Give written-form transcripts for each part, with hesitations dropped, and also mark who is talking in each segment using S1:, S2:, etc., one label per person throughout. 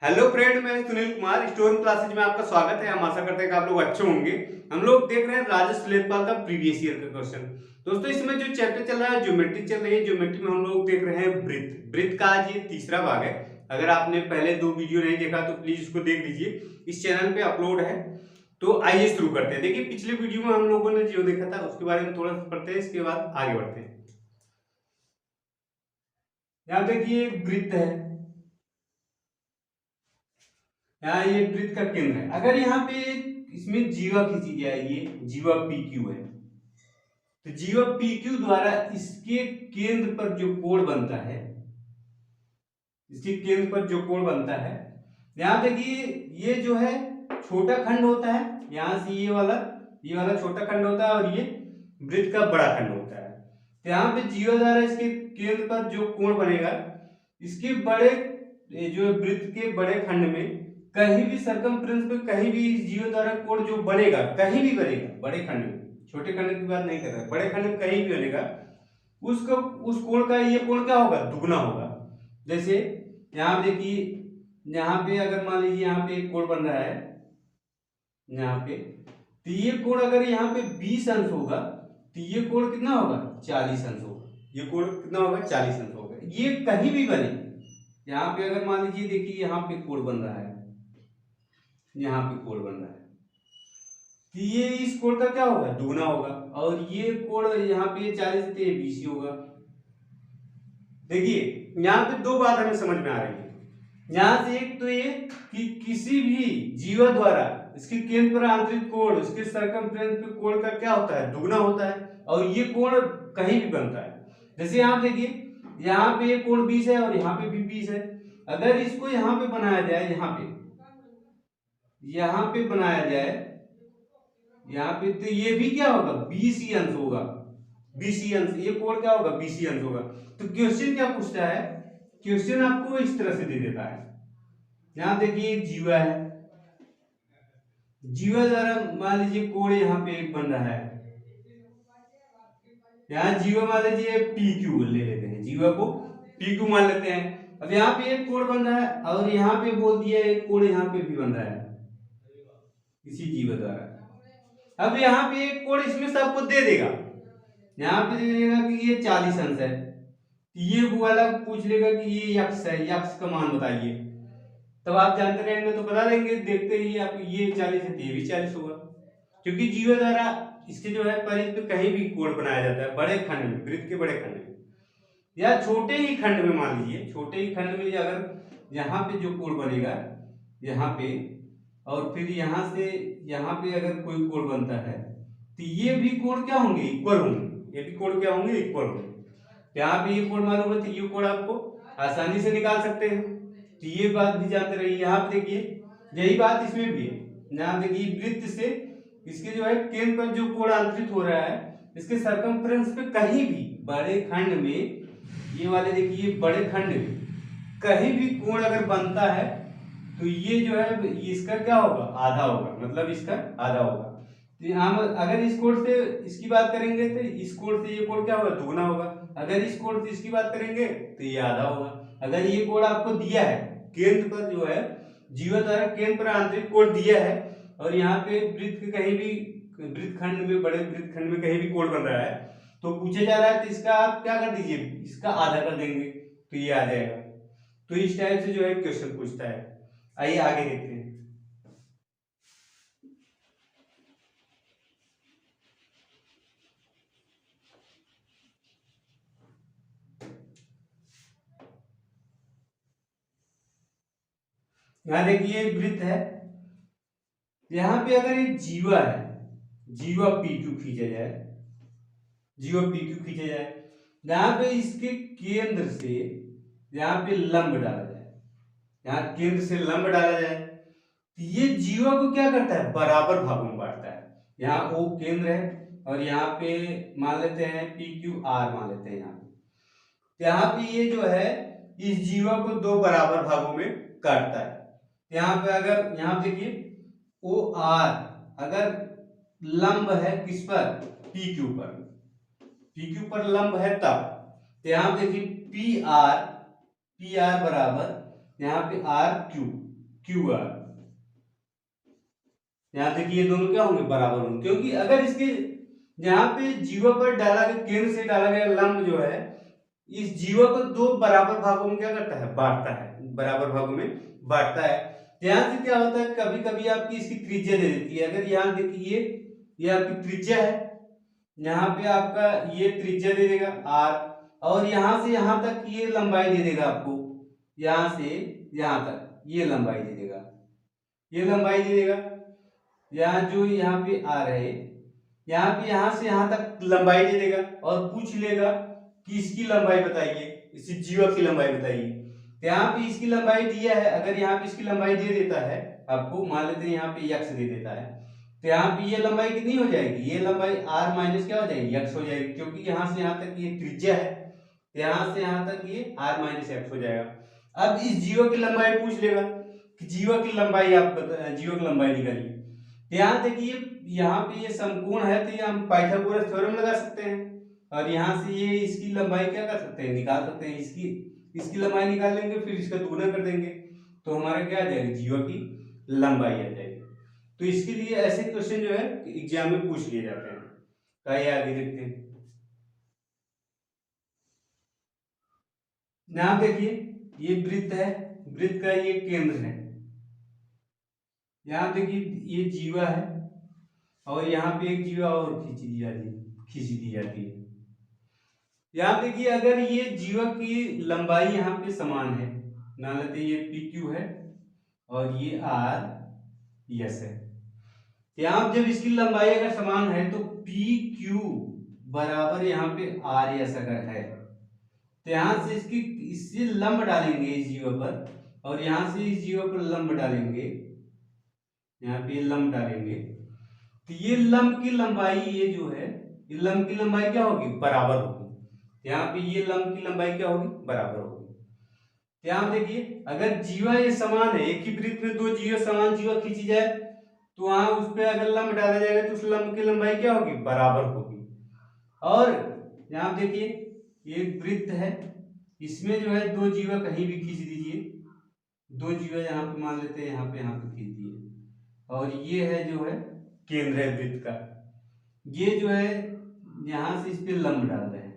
S1: Hello friend, मैं Sunil Kumar stone classes में आपका स्वागत है। हम आशा करते हैं कि आप लोग अच्छे होंगे। हम लोग देख रहे हैं राजेश लेखपाल का प्रीवियस ईयर का क्वेश्चन। दोस्तों, इसमें जो चैप्टर चल रहा है ज्योमेट्री चल रही है। ज्योमेट्री में हम लोग देख रहे हैं वृत्त। वृत्त का आज ये तीसरा भाग है। अगर आपने पहले दो वीडियो नहीं देखा तो प्लीज उसको देख लीजिए, इस चैनल पे अपलोड है। तो आइए शुरू करते हैं। देखिए, पिछले वीडियो में हम लोगों ने जो देखा था उसके बारे में थोड़ा सा पढ़ते हैं, इसके बाद आगे बढ़ते हैं। यहाँ देखिए एक वृत्त है, यहाँ ये वृत्त का केंद्र है। अगर यहाँ पे इसमें जीवा खींची जाए, ये जीवा पी क्यू है, तो जीवा पी क्यू द्वारा इसके केंद्र पर जो कोण बनता है, इसके केंद्र पर जो कोण बनता है, यहाँ देखिए ये जो है छोटा खंड होता है। यहां से ये वाला छोटा खंड होता है और ये वृत्त का बड़ा खंड होता है। तो यहाँ पे जीवा द्वारा इसके केंद्र पर जो कोण बनेगा, इसके बड़े जो वृत्त के बड़े खंड में कहीं भी सरकमफ्रेंस पे कहीं भी जीवा द्वारा कोण जो बनेगा, कहीं भी बनेगा बड़े खंड में, छोटे खंड की बात नहीं कर रहा, बड़े खंड में कहीं भी बनेगा, उसको उस कोण का ये कोण क्या होगा, दुगना होगा। जैसे यहाँ पे देखिए, यहाँ पे अगर मान लीजिए यहाँ पे एक कोण बन रहा है यहाँ पे, तो ये कोण अगर यहाँ पे 20 अंश होगा तो ये कोण कितना होगा, 40 अंश होगा। ये कोण कितना होगा, 40 अंश होगा। ये कहीं भी बने, यहाँ पे अगर मान लीजिए देखिए यहाँ पे कोण बन रहा है, यहाँ पे कोण बन रहा है, तो ये इस कोण का क्या होगा, दुगना होगा। और ये कोण यहाँ पे 40 है तो ये 20 ही होगा। देखिए यहाँ पे दो बात हमें समझ में आ रही है। यहां से एक तो ये कि किसी भी जीवा द्वारा इसके केंद्र पर आंतरिक कोण, इसके सरकमफ्रेंस पे कोण का क्या होता है, दुगना होता है। और ये कोण कहीं भी बनता है। जैसे यहाँ देखिए, यहाँ पे ये कोण 20 है और यहाँ पे भी 20 है। अगर इसको यहाँ पे बनाया जाए, यहाँ पे बनाया जाए, यहाँ पे, तो ये भी क्या होगा, 20 ही अंश होगा। 20 ही अंश, ये कोण क्या होगा, 20 ही अंश होगा। तो क्वेश्चन क्या पूछता है, क्वेश्चन आपको इस तरह से दे देता है। यहां देखिए एक जीवा है, जीवा द्वारा मान लीजिए कोण यहाँ पे एक बन रहा है। यहाँ जीवा मान लीजिए पी क्यू ले लेते हैं, जीवा को पी क्यू मान लेते हैं। अब यहाँ पे एक कोण बन रहा है और यहाँ पे बोल दिया एक कोण यहाँ पे भी बन रहा है इसी जीवा द्वारा। अब यहाँ पे एक कोण इसमें से आपको दे देगा, यहाँ पे दे देगा कि ये 40 अंश है। ये वाला पूछ लेगा कि ये यक्स है, यक्स का मान बताइए। तब आप जानते रहेंगे तो बता देंगे, देखते ही आप, ये 40 है तो ये भी 40 होगा। क्योंकि जीवा द्वारा इसके जो है परिधि पे कहीं भी कोण बनाया जाता है, बड़े खंड में, वृत्त के बड़े खंड में या छोटे ही खंड में। मान लीजिए छोटे ही खंड में अगर यहाँ पे जो कोण बनेगा, यहाँ पे, और फिर यहाँ से यहाँ पे अगर कोई कोण बनता है, तो ये भी कोण क्या होंगे, इक्वल होंगे। ये भी कोण क्या होंगे, इक्वल होंगे। यहाँ पे ये कोण मालूम है तो ये कोण आपको आसानी से निकाल सकते हैं। तो ये बात भी जानते रहिए। यहाँ पे देखिए यही बात इसमें भी है। यहाँ देखिए वृत्त से इसके जो है केंद्र पर जो कोण अंतरित हो रहा है, इसके सरकमफ्रेंस पे कहीं भी बड़े खंड में, ये वाले देखिए बड़े खंड में कहीं भी कोण अगर बनता है, तो ये जो है इसका क्या होगा, आधा होगा, मतलब इसका आधा होगा। तो हम अगर इस कोण से इसकी बात करेंगे तो इस कोण से ये कोण क्या होगा, दुगना होगा। अगर इस कोण से इसकी बात करेंगे तो ये आधा होगा। अगर ये कोण आपको दिया है, केंद्र पर जो है जीवा द्वारा केंद्र पर आंतरिक कोण दिया है, और यहाँ पे वृत्त के कहीं भी, वृत्त खंड में, बड़े वृत्त खंड में कहीं भी कोण बन रहा है, तो पूछे जा रहा है तो इसका आप क्या कर दीजिए, इसका आधा कर देंगे तो ये आ जाएगा। तो इस टाइप से जो है क्वेश्चन पूछता है। आइए आगे देखते हैं। यहाँ देखिए वृत्त है, यहाँ पे अगर ये जीवा है, जीवा पी क्यू खींचा जाए, जीवा पी क्यू खींचा जाए, यहाँ पे इसके केंद्र से यहाँ पे लंब डाला जाए, यहाँ केंद्र से लंब डाला जाए, तो ये जीवा को क्या करता है, बराबर भागों में बांटता है। यहाँ ओ केंद्र है और यहाँ पे मान लेते हैं पी क्यू आर मान लेते हैं। यहाँ पे ये जो है इस जीवा को दो बराबर भागों में काटता है। यहाँ पे अगर यहाँ देखिए ओ आर अगर लंब है किस पर, पी क्यू पर, पी क्यू पर लंब है तब, तो यहाँ देखिए पी आर बराबर यहाँ पे आर क्यू, क्यू आर। यहाँ देखिए ये दोनों क्या होंगे, बराबर होंगे, क्योंकि अगर इसके यहाँ पे जीवा पर डाला गया, केंद्र से डाला गया लंब जो है इस जीवा को दो बराबर भागों में क्या करता है, बांटता है, बराबर भागों में बांटता है। ध्यान से क्या होता है, कभी कभी आपकी इसकी त्रिज्या दे देती है। अगर यहाँ देखिए ये आपकी त्रिज्या है, यहाँ पे आपका ये त्रिज्या दे देगा आर, और यहाँ से यहाँ तक ये लंबाई दे देगा आपको, यहाँ से यहाँ तक ये लंबाई दे देगा, ये लंबाई दे देगा। यहाँ जो यहाँ पे आर है, यहाँ पे यहाँ से यहाँ तक लंबाई दे देगा और पूछ लेगा कि इसकी लंबाई बताइए, इसी जीवा की लंबाई बताइए। तो यहाँ पे इसकी लंबाई दिया है, अगर यहाँ पे इसकी लंबाई दे देता है आपको, मान लेते हैं यहाँ पे x दे देता है, तो यहाँ पे ये लंबाई कितनी हो जाएगी, ये लंबाई r माइनस क्या हो जाएगी, x हो जाएगी, क्योंकि यहाँ से यहाँ तक ये त्रिज्या है, तो यहाँ से यहाँ तक ये r माइनस x हो जाएगा। अब इस जीवा की लंबाई पूछ लेगा कि जीवा की लंबाई आप जीवा की लंबाई निकालिए। ध्यान देखिए यहाँ पे ये समकोण है, तो ये हम पाइथागोरस थ्योरम लगा सकते हैं, और यहाँ से ये इसकी लंबाई क्या कर सकते हैं, निकाल सकते हैं। इसकी लंबाई निकाल लेंगे, फिर इसका दुगुना कर देंगे, तो हमारा क्या आ जाएगी, जीवा की लंबाई आ जाएगी। तो इसके लिए ऐसे क्वेश्चन जो है एग्जाम में पूछ लिए जाते हैं। तो आइए आगे देखते हैं। यहाँ देखिए ये वृत्त है, वृत्त का ये केंद्र है। यहाँ देखिए ये जीवा है, और यहाँ पे एक जीवा और खींची दी जाती है। यहाँ देखिए अगर ये जीवा की लंबाई यहाँ पे समान है, मान लेते ये पी क्यू है और ये आर यस है, यहाँ जब इसकी लंबाई अगर समान है तो पी क्यू बराबर यहाँ पे आर यस अगर है, तो यहाँ से इससे लंब डालेंगे इस जीवा पर, और यहाँ से इस जीवा पर लंब डालेंगे, यहाँ पे लंब डालेंगे, तो ये लंब की लंबाई ये जो है, ये लंब की लंबाई क्या होगी, बराबर होगी। यहाँ पे ये लंब की लंबाई क्या होगी, बराबर होगी। यहाँ देखिए अगर जीवा ये समान है, एक ही वृत्त में दो जीवा समान जीवा खींची जाए, तो वहां उस पर अगर लंब डाला जाएगा तो उस लंब की लंबाई क्या होगी, बराबर होगी। और यहाँ देखिए ये वृत्त है, इसमें जो है दो जीवा कहीं भी खींच दीजिए, दो जीवा यहाँ पे मान लेते हैं, यहाँ पे खींच दिए, और ये है जो है केंद्र है वृत्त का, ये जो है यहाँ से इस पे लंब डाल रहे हैं,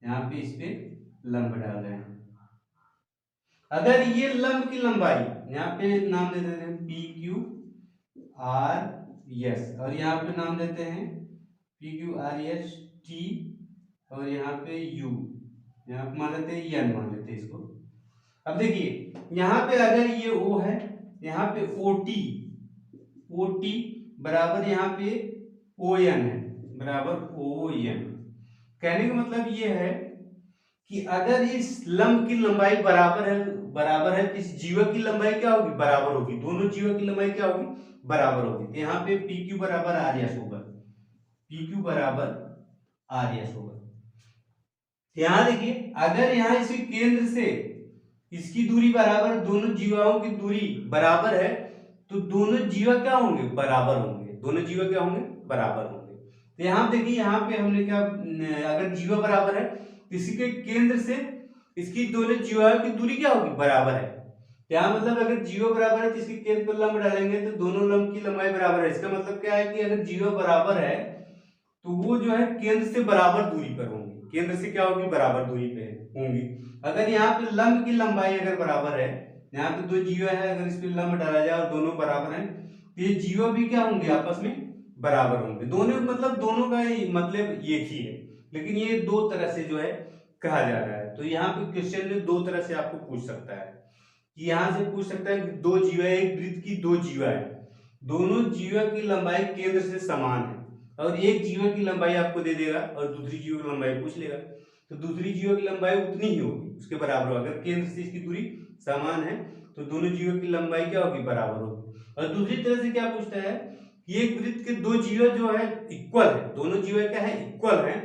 S1: यहाँ पे इस पे लंब डाल रहे हैं। अगर ये लंब की लंबाई यहाँ पे नाम दे देते हैं पी क्यू आर एस, और यहाँ पे नाम देते हैं P Q R S T, और यहाँ पे यू, यहाँ पे मान लेते हैं एन, मान लेते हैं इसको। अब देखिए यहाँ पे अगर ये ओ है, यहाँ पे ओ टी बराबर यहाँ पे ओ एन है, बराबर ओ एन। कहने का मतलब ये है कि अगर इस लंब की लंबाई बराबर है तो इस जीवा की लंबाई क्या होगी, बराबर होगी, दोनों जीवा की लंबाई क्या होगी, बराबर होगी। तो यहाँ पे पी क्यू बराबर आर एस होगा, पी क्यू बराबर आर एस होगा। यहाँ देखिए अगर यहाँ इसी केंद्र से इसकी दूरी बराबर, दोनों जीवाओं की दूरी बराबर है, तो दोनों जीवा क्या होंगे, बराबर होंगे, दोनों जीवा क्या होंगे, बराबर होंगे। तो यहाँ देखिए यहाँ पे हमने क्या, अगर जीवा बराबर है तो इसी के केंद्र से इसकी दोनों जीवाओं की दूरी क्या होगी, बराबर है। यहाँ मतलब अगर जीवा बराबर है तो इसके केंद्र पर लंब डालेंगे तो दोनों लंब की लंबाई बराबर है। इसका मतलब क्या है कि अगर जीवा बराबर है तो वो जो है केंद्र से बराबर दूरी पर होंगे, केंद्र से क्या होगी, बराबर दूरी पे होंगी। अगर यहाँ पे लंब की लंबाई अगर बराबर है, यहाँ पे दो जीवा है, अगर इस पे लंब डाला जाए और दोनों बराबर हैं, तो ये जीवा भी क्या होंगे, आपस में बराबर होंगे। दोनों मतलब दोनों का मतलब एक ही है, लेकिन ये दो तरह से जो है कहा जा रहा है। तो यहाँ पे क्वेश्चन में दो तरह से आपको पूछ सकता है, कि यहाँ से पूछ सकता है कि दो जीवा है, एक वृत्त की दो जीवा है, दोनों जीवा की लंबाई केंद्र से समान है, और एक जीवा की लंबाई आपको दे देगा और दूसरी जीवा की लंबाई पूछ लेगा, तो दूसरी जीवा की लंबाई उतनी ही होगी, उसके बराबर होगा। अगर केंद्र से इसकी दूरी समान है तो दोनों जीवा की लंबाई क्या होगी, बराबर होगी। और दूसरी तरह से क्या पूछता है कि एक वृत्त के दो जीवा जो है इक्वल है, दोनों जीवा क्या है, इक्वल है,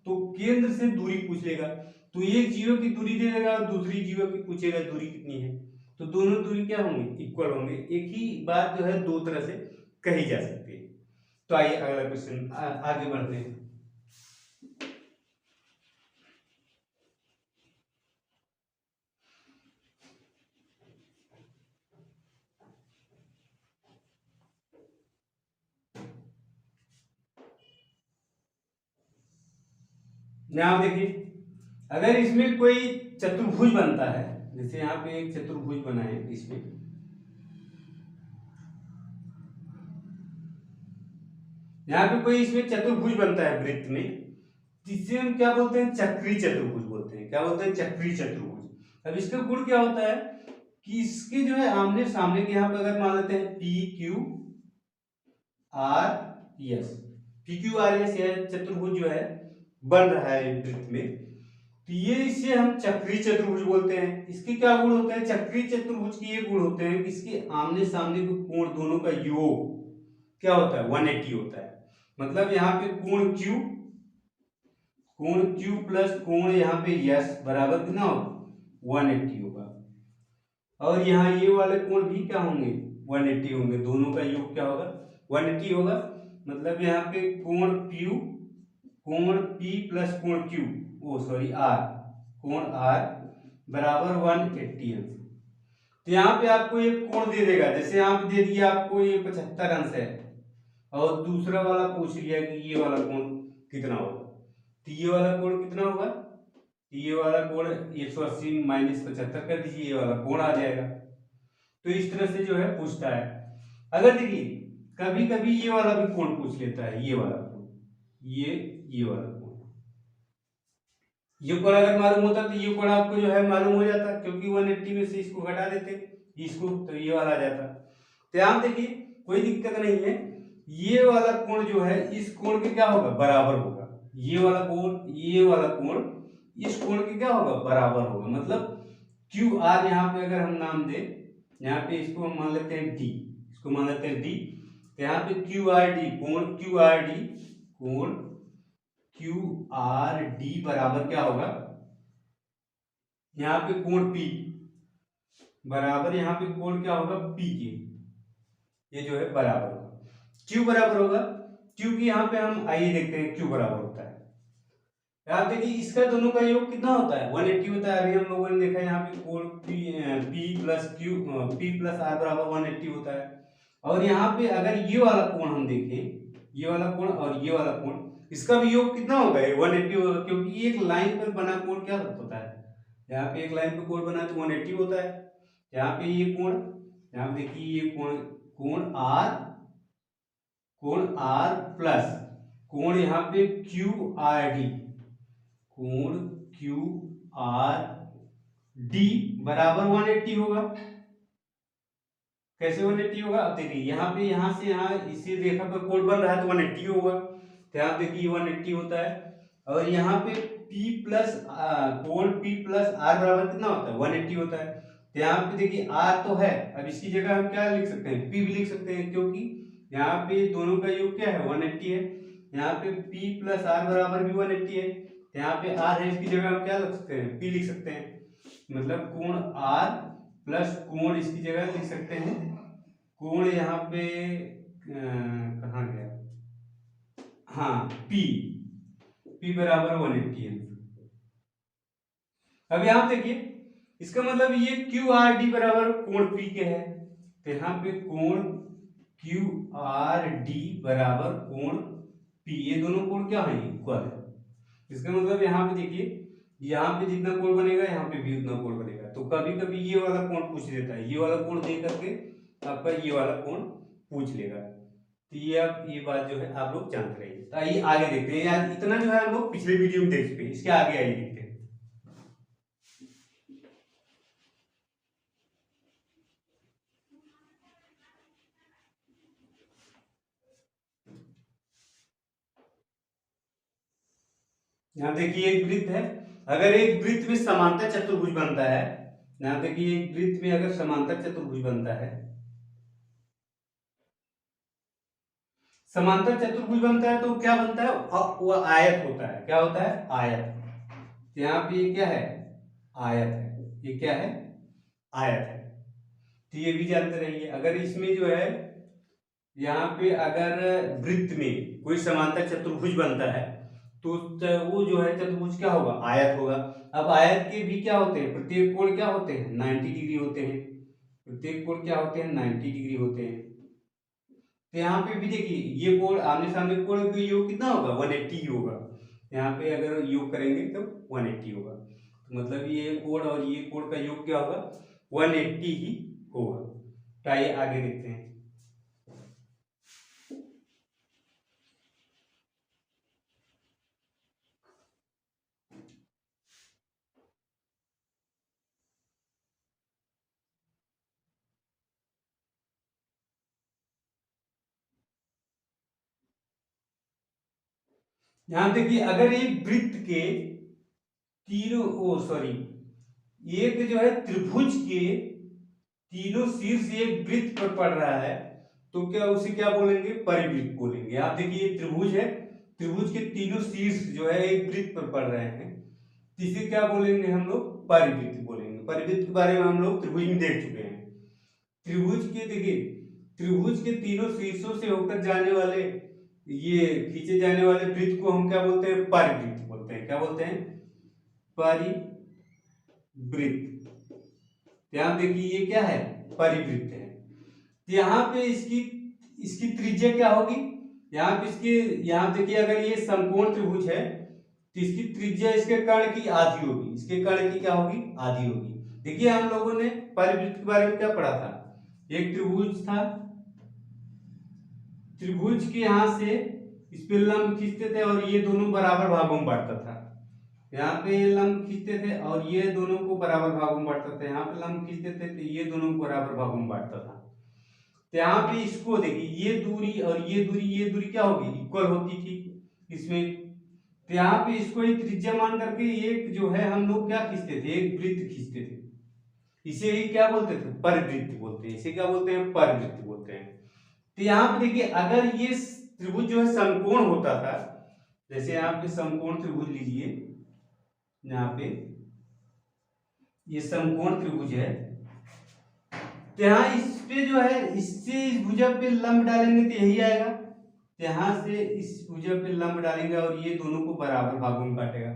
S1: तो केंद्र से दूरी पूछ लेगा, तो एक जीवा की दूरी दे देगा और दूसरी जीवा की पूछेगा दूरी कितनी है, तो दोनों दूरी क्या होंगी, इक्वल होंगे। एक ही बात जो है दो तरह से कही जा सकती है। तो आइए अगला क्वेश्चन आगे बढ़ते हैं। यहाँ देखिए, अगर इसमें कोई चतुर्भुज बनता है, जैसे यहाँ पे एक चतुर्भुज बना है, इसमें यहाँ पे कोई इसमें चतुर्भुज बनता है वृत्त में, जिसे हम क्या बोलते हैं, चक्री चतुर्भुज बोलते हैं। क्या बोलते हैं, चक्री चतुर्भुज। अब इसका गुण क्या होता है कि इसके जो है आमने सामने के, यहाँ पे अगर मान लेते हैं P Q R S, P Q R S, यह चतुर्भुज जो है बन रहा है वृत्त में, तो ये इसे हम चक्री चतुर्भुज बोलते हैं। इसके क्या गुण होते हैं, चक्री चतुर्भुज के ये गुण होते हैं कि इसके आमने सामने के कोण दोनों का योग क्या होता है, 180 होता है। मतलब यहाँ पे कोण Q प्लस कोण यहाँ पे यस बराबर कितना होगा, 180 होगा। और यहाँ ये वाले कोण भी क्या होंगे, 180 होंगे। दोनों का योग क्या होगा, 180 होगा। मतलब यहाँ पे कोण P प्लस कोण Q, R, कोण R बराबर 180 अंश। तो यहाँ पे आपको एक कोण दे देगा, जैसे यहाँ पे दे दिया आपको ये 75 अंश है, और दूसरा वाला पूछ लिया कि ये वाला कोण कितना होगा, तो ये वाला कोण कितना होगा, ये वाला कोण 180 माइनस 75 कर दीजिए, ये वाला कोण आ जाएगा। तो इस तरह से जो है पूछता है। अगर देखिए कभी कभी ये वाला भी कोण पूछ लेता है, ये वाला कोण, ये वाला कोण, ये कोण अगर मालूम होता तो ये कोण आपको जो है मालूम हो जाता, क्योंकि 180 में से इसको घटा देते इसको, तो ये वाला आ जाता। तो यहाँ देखिए कोई दिक्कत नहीं है, ये वाला कोण जो है इस कोण के क्या होगा, बराबर होगा। ये वाला कोण इस कोण के क्या होगा, बराबर होगा। मतलब क्यू आर यहाँ पे अगर हम नाम दे, यहाँ पे इसको हम मान लेते हैं डी, इसको मान लेते हैं डी, तो यहाँ पे क्यू आर डी, कोण क्यू आर डी बराबर क्या होगा, यहाँ पे कोण पी बराबर, यहाँ पे कोण क्या होगा, पी के, ये जो है बराबर होगा, क्यू बराबर होगा, क्यू की यहाँ पे हम आइए देखते हैं क्यू बराबर होता है। यहाँ देखिए इसका दोनों का योग कितना होता है, 180 होता है। अभी हम लोगों ने देखा यहाँ पे कोण P प्लस R बराबर 180 होता है। और यहाँ पे अगर ये वाला कोण हम देखें, ये वाला कोण और ये वाला कोण, इसका भी योग कितना होगा, 180 होगा, क्योंकि एक लाइन पर बना कोण क्या होता है, यहाँ पे एक लाइन पे कोण बना तो 180 होता है। यहाँ पे ये कोण, यहाँ पे देखिए ये कोण R प्लस कोण यहाँ पे QRD, कोण QRD बराबर 180 होगा। कैसे 180 होगा, अब देखिए यहाँ से यहाँ इसी रेखा पर कोण बन रहा है तो 180 होगा। तो यहाँ देखिए 180 होता है। और यहाँ पे कोण P प्लस R बराबर कितना होता है, 180 होता है। तो यहाँ पे देखिए R तो है, अब इसकी जगह हम क्या लिख सकते हैं, P भी लिख सकते हैं, क्योंकि यहाँ पे दोनों का योग क्या है, 180 है। यहाँ पे P प्लस R बराबर भी 180 है। यहाँ पे R है, इसकी जगह हम क्या लिख सकते हैं, P लिख सकते हैं। मतलब कोण R प्लस कोण इसकी जगह लिख सकते हैं, कोण यहाँ पे कहाँ गया, हाँ P बराबर 180 है। अब यहाँ देखिए इसका मतलब ये QRD बराबर कोण P के है, तो यहाँ पे कोण QRD बराबर कोण P, ये दोनों कोण क्या है, इक्वल है। इसका मतलब यहाँ पे देखिए, यहाँ पे जितना कोण बनेगा यहाँ पे भी उतना कोण बनेगा। तो कभी कभी ये वाला कोण पूछ लेता है, ये वाला कोण दे करके आपका ये वाला कोण पूछ लेगा। तो ये बात जो है आप लोग जानते रहिए। तो आइए आगे देखते हैं, यार इतना जो है हम लोग पिछले वीडियो में देख चुके हैं, इसके आगे आइए देखते हैं। यहाँ देखिए एक वृत्त है, अगर एक वृत्त में समांतर चतुर्भुज बनता है, यहाँ देखिए एक वृत्त में अगर समांतर चतुर्भुज बनता है, समांतर चतुर्भुज बनता है तो क्या बनता है, वो आयत होता है। क्या होता है, आयत। यहाँ पे ये क्या है, आयत है, ये क्या है, आयत है। तो ये भी जानते रहिए। अगर इसमें जो है यहाँ पे अगर वृत्त में कोई समांतर चतुर्भुज बनता है तो वो जो है चतुर्भुज क्या होगा, आयत होगा। अब आयत के भी क्या होते हैं, प्रत्येक कोण क्या होते हैं, 90 डिग्री होते हैं। प्रत्येक कोण क्या होते हैं, 90 डिग्री होते हैं। तो यहाँ पे भी देखिए ये कोण आमने सामने कोण का योग कितना होगा, 180 होगा। यहाँ पे अगर योग करेंगे तो 180 होगा। तो मतलब ये कोण और ये कोण का योग क्या होगा, 180 ही होगा। तो आइए आगे देखते हैं। यहां देखिए, अगर एक वृत्त के तीनों एक जो है त्रिभुज के तीनों शीर्ष एक वृत्त पर पड़ रहा है तो क्या उसे क्या बोलेंगे, परिवृत्त बोलेंगे। आप देखिए त्रिभुज है, त्रिभुज के तीनों शीर्ष जो है एक वृत्त पर पड़ रहे हैं, तो इसे क्या बोलेंगे हम लोग, परिवृत्त बोलेंगे। परिवृत्त के बारे में हम लोग त्रिभुज में देख चुके हैं। त्रिभुज के देखिए, त्रिभुज के तीनों शीर्षों से होकर जाने वाले, ये खींचे जाने वाले वृत्त को हम क्या बोलते हैं, परिवृत्त बोलते हैं। क्या बोलते हैं, परिवृत्त। ध्यान देखिए ये क्या है, परिवृत्त है। यहाँ पे इसकी इसकी त्रिज्या क्या होगी, यहाँ पे इसके, यहाँ देखिए अगर ये समकोण त्रिभुज है तो इसकी त्रिज्या इसके कर्ण की आधी होगी, इसके कर्ण की क्या होगी, आधी होगी। देखिए हम लोगों ने परिवृत्त के बारे में क्या पढ़ा था, एक त्रिभुज था, त्रिभुज के यहां से इस पे लंब खींचते थे और ये दोनों बराबर भागों में बांटता था। यहाँ पे लंब खींचते थे और ये दोनों को बराबर भागों में बांटता था, यहाँ पे लंब खींचते थे तो ये दोनों को बराबर भागों में बांटता था। तो यहाँ पे इसको देखिए, ये दूरी और ये दूरी क्या होगी, इक्वल होती थी इसमें। तो यहाँ पे इसको एक त्रिज्या मान करके एक जो है हम लोग क्या खींचते थे, एक वृत्त खींचते थे। इसे ही क्या बोलते थे, परिवृत्त बोलते हैं। इसे क्या बोलते हैं, परिवृत्त बोलते हैं। तो यहाँ पे देखिए, अगर ये त्रिभुज जो है समकोण होता था, जैसे यहाँ पे समकोण त्रिभुज लीजिए, यहाँ पे ये समकोण त्रिभुज है, तो यहाँ इस पे जो है, इससे इस भुजा पे लंब डालेंगे तो यही आएगा। यहाँ से इस भुजा पे लंब डालेंगे और ये दोनों को बराबर भागों में काटेगा।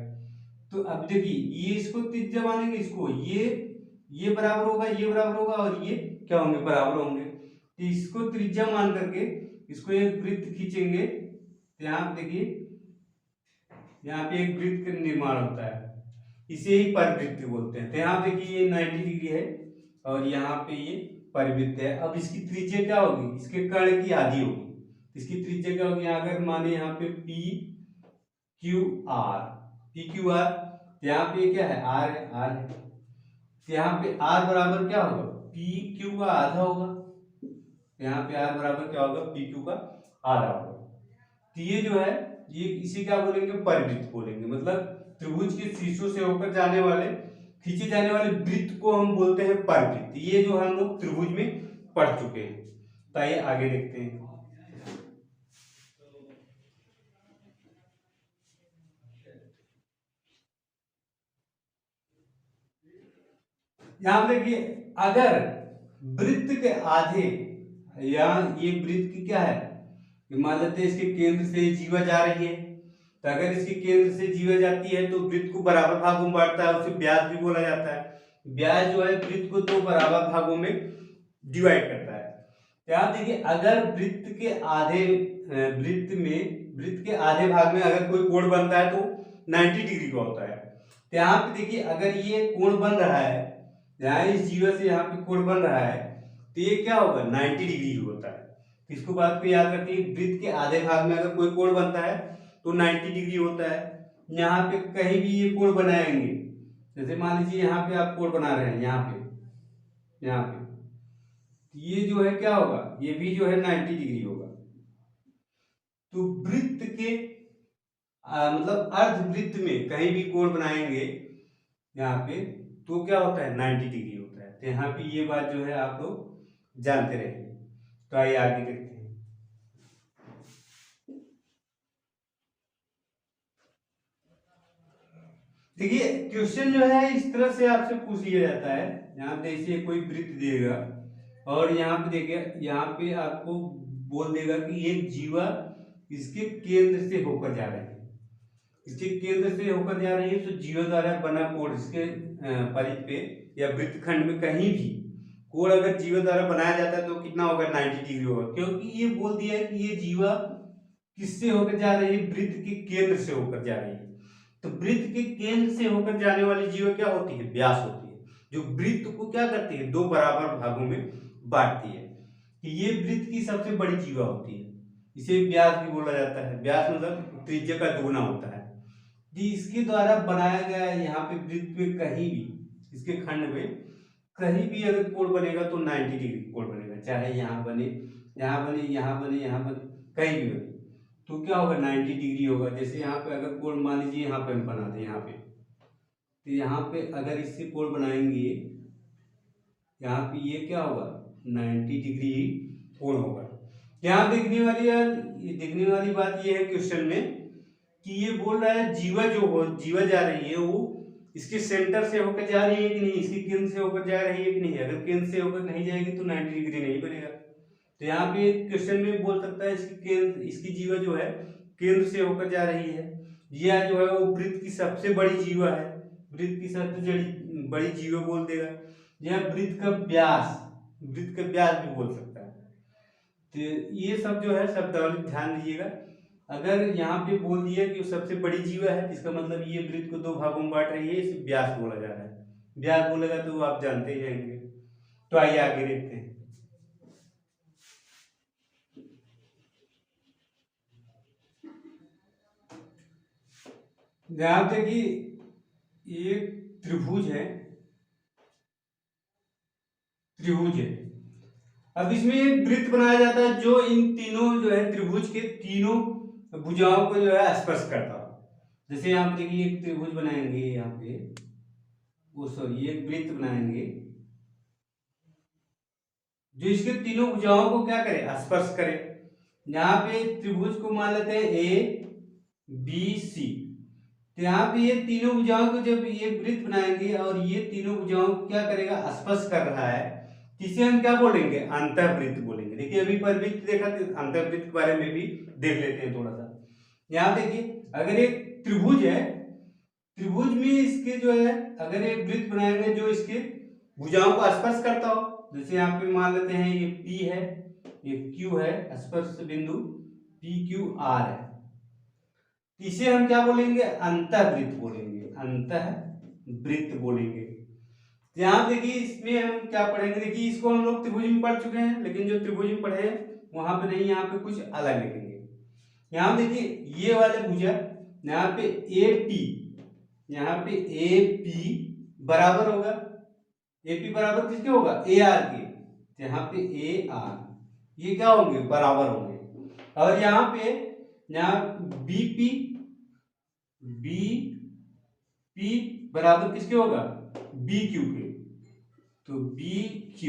S1: तो अब देखिए, ये इसको त्रिज्या मानेंगे, इसको ये बराबर होगा, ये बराबर होगा और ये क्या होंगे, बराबर होंगे। तो इसको त्रिज्या मान करके इसको एक वृत्त खींचेंगे, तो यहाँ देखिए, यहाँ पे एक वृत्त का निर्माण होता है, इसे ही परिवृत्त बोलते हैं। तो यहाँ देखिए ये 90 डिग्री है और यहाँ पे ये परिवृत्त है। अब इसकी त्रिज्या क्या होगी, इसके कर्ण की आधी होगी। इसकी त्रिज्या क्या होगी, अगर माने यहाँ पे पी क्यू आर, यहाँ पे क्या है, आर है। तो यहाँ पे आर बराबर क्या होगा, पी क्यू का आधा होगा। यहाँ पे आर बराबर क्या होगा, पी क्यू का आधा होगा। तो ये जो है, ये इसे क्या बोलेंगे, परिवृत्त बोलेंगे। मतलब त्रिभुज के शीर्षों से होकर जाने वाले, खींचे जाने वाले वृत्त को हम बोलते हैं परिवृत्त। ये जो हम लोग त्रिभुज में पढ़ चुके हैं। तो आइए आगे देखते हैं। यहां देखिए, अगर वृत्त के आधे, या ये वृत्त की क्या है, मान लेते हैं इसके केंद्र से जीवा जा रही है, तो अगर इसके केंद्र से जीवा जाती है तो वृत्त को बराबर भागों में बांटता है, उसे व्यास भी बोला जाता है। व्यास जो है वृत्त को दो बराबर भागों में डिवाइड करता है। यहाँ देखिए, अगर वृत्त के आधे, वृत्त के आधे भाग में अगर कोई कोण बनता है तो 90 डिग्री का होता है। तो यहाँ पे देखिए, अगर ये कोण बन रहा है, यहाँ इस जीवा से यहाँ पे कोण बन रहा है, तो ये क्या होगा, 90 डिग्री होता है। इसको बात को याद रखिए, वृत्त के आधे भाग में अगर कोई कोण बनता है तो 90 डिग्री होता है। यहाँ पे कहीं भी ये कोण बनाएंगे, जैसे मान लीजिए यहाँ पे आप कोण बना रहे हैं, यहाँ पे ये जो है क्या होगा, ये भी जो है 90 डिग्री होगा। तो वृत्त के मतलब अर्ध वृत्त में कहीं भी कोण बनाएंगे यहाँ पे, तो क्या होता है, 90 डिग्री होता है। तो यहाँ पे ये बात जो है आप लोग जानते रहेंगे। तो आइए आगे देखते हैं। देखिए, क्वेश्चन जो है इस तरह से आपसे पूछ लिया जाता है। यहाँ पे ऐसे कोई वृत्त देगा और यहाँ पे देखिए, यहाँ पे आपको बोल देगा कि एक जीवा इसके केंद्र से होकर जा रही है, इसके केंद्र से होकर जा रही है। तो जीवा द्वारा बना कोण, इसके परिधि पे या वृत्तखंड में कहीं भी कोण अगर जीवा द्वारा बनाया जाता है तो कितना होगा, 90 डिग्री होगा। क्योंकि ये बोल दिया है कि ये जीवा किससे होकर जा रही है, वृत्त के केंद्र से होकर जा रही है। तो वृत्त के केंद्र से होकर जाने वाली जीवा क्या होती है, व्यास होती है, जो वृत्त को क्या करती है, दो बराबर भागों में बांटती है। कि ये वृत्त की सबसे बड़ी जीवा होती है, इसे व्यास भी बोला जाता है। व्यास मतलब त्रिज्या का दुगुना होता है। जी, इसके द्वारा बनाया गया है यहाँ पे वृत्त में कहीं भी, इसके खंड में कहीं भी अगर कोण बनेगा तो 90 डिग्री कोण बनेगा, चाहे यहाँ बने, यहाँ बने, यहाँ बने, यहाँ बने, कहीं भी बने तो क्या होगा, 90 डिग्री होगा। जैसे यहाँ पे अगर कोण मान लीजिए यहाँ पे हम बना दें, यहाँ पे तो यहाँ पे अगर इससे कोण बनाएंगे, यहाँ पे ये क्या होगा, 90 डिग्री कोण होगा। यहाँ देखने वाली बात ये है क्वेश्चन में कि ये बोल रहा है जीवा जा रही है वो इसके सेंटर से होकर जा रही है कि नहीं, इसके केंद्र से होकर जा रही है कि नहीं। अगर केंद्र से होकर नहीं जाएगी तो 90 डिग्री नहीं बनेगा। तो यहाँ पे क्वेश्चन में बोल सकता है इसकी जीवा जो है केंद्र से होकर जा रही है, यह जो है वो वृत्त की सबसे बड़ी जीवा है, वृत्त की सबसे बड़ी जीवा बोल देगा। यह वृत्त का व्यास भी बोल सकता है। तो ये सब जो है शब्दावली ध्यान दीजिएगा। अगर यहाँ पे बोल दिया कि सबसे बड़ी जीवा है, इसका मतलब ये वृत्त को दो भागों में बांट रही है, इसे व्यास बोला जा रहा है। व्यास बोलेगा तो आप जानते ही जाएंगे। तो आइए आगे देखते हैं। ध्यान दें कि एक त्रिभुज है, अब इसमें एक वृत्त बनाया जाता है जो इन तीनों जो है त्रिभुज के तीनों भुजाओं को जो है स्पर्श करता हो। जैसे यहाँ पे देखिए एक त्रिभुज बनाएंगे, यहाँ पे एक वृत्त बनाएंगे जो इसके तीनों भुजाओं को क्या करे, स्पर्श करे। यहाँ पे त्रिभुज को मान लेते हैं ABC। तो यहाँ पे ये तीनों भुजाओं को जब ये वृत्त बनाएंगे और ये तीनों भुजाओं को क्या करेगा, स्पर्श कर रहा है, इसे हम क्या बोलेंगे, अंतःवृत्त बोलेंगे। देखिए अभी परवृत्त देखा तो अंतःवृत्त के बारे में भी देख लेते हैं थोड़ा सा। यहाँ देखिए अगर एक त्रिभुज है, त्रिभुज में इसके जो है अगर एक वृत्त बनाएंगे जो इसके भुजाओं को स्पर्श करता हो, जैसे यहाँ पे मान लेते हैं ये P है, ये Q है, स्पर्श बिंदु PQR है, इसे हम क्या बोलेंगे, अंतःवृत्त बोलेंगे, अंतःवृत्त बोलेंगे। यहाँ देखिए इसमें हम क्या पढ़ेंगे, देखिए इसको हम लोग त्रिभुज में पढ़ चुके हैं, लेकिन जो त्रिभुज में पढ़े वहां पे नहीं, यहाँ पे कुछ अलग लिखेंगे। यहाँ देखिए ये वाले भुजा, यहाँ पे AP, यहाँ पे AP बराबर होगा, AP बराबर किसके होगा, AR के। यहाँ पे AR ये क्या होंगे, बराबर होंगे। और यहाँ पे BP बराबर किसके होगा, BQ के। तो BQ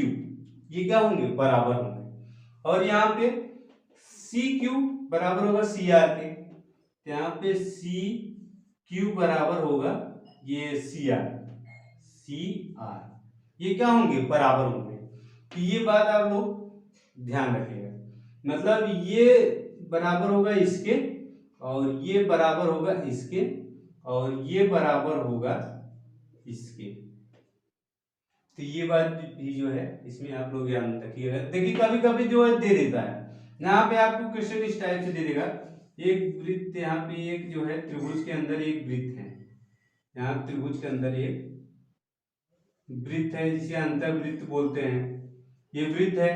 S1: ये क्या होंगे, बराबर होंगे। और यहाँ पे CQ बराबर होगा CR के, यहाँ पे CQ बराबर होगा ये CR ये क्या होंगे, बराबर होंगे। तो ये बात आप लोग ध्यान रखिएगा, मतलब ये बराबर होगा इसके, और ये बराबर होगा इसके, और ये बराबर होगा इसके। तो ये बात भी जो है इसमें आप लोग ध्यान रखिएगा। देखिए कभी कभी जो है दे देता है, यहाँ पे आपको क्वेश्चन इस टाइप से दे देगा, एक वृत्त, यहाँ पे एक जो है त्रिभुज के अंदर एक वृत्त है, यहाँ त्रिभुज के अंदर एक वृत्त है जिसे अंतःवृत्त बोलते हैं। ये वृत्त है,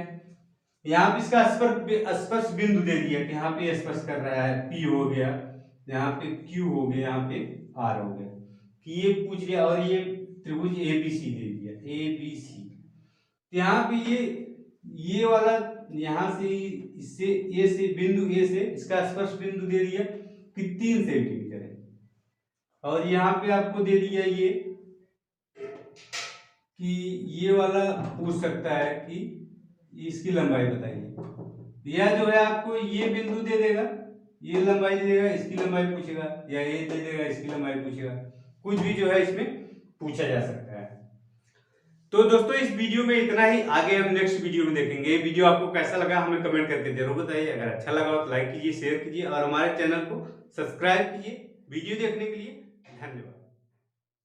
S1: यहाँ पे इसका स्पर्श बिंदु दे दिया कि यहाँ पे स्पर्श कर रहा है, P हो गया, यहाँ पे Q हो गया, यहाँ पे R हो गया, कि ये पूछ लिया। और ये त्रिभुज ABC दे दिया, ABC। यहाँ पे ये वाला यहाँ से इससे A से बिंदु A से इसका स्पर्श बिंदु दे दिया कि 3 सेंटीमीटर है। और यहाँ पे आपको दे दिया ये कि ये वाला पूछ सकता है कि इसकी लंबाई बताइए। यह जो है आपको ये बिंदु दे देगा, ये लंबाई दे देगा, इसकी लंबाई पूछेगा, या ये दे देगा इसकी लंबाई पूछेगा, कुछ भी जो है इसमें पूछा जा सकता है। तो दोस्तों इस वीडियो में इतना ही, आगे हम नेक्स्ट वीडियो में देखेंगे। ये वीडियो आपको कैसा लगा हमें कमेंट करके जरूर बताइए। अगर अच्छा लगा हो तो लाइक कीजिए, शेयर कीजिए और हमारे चैनल को सब्सक्राइब कीजिए। वीडियो देखने के लिए धन्यवाद।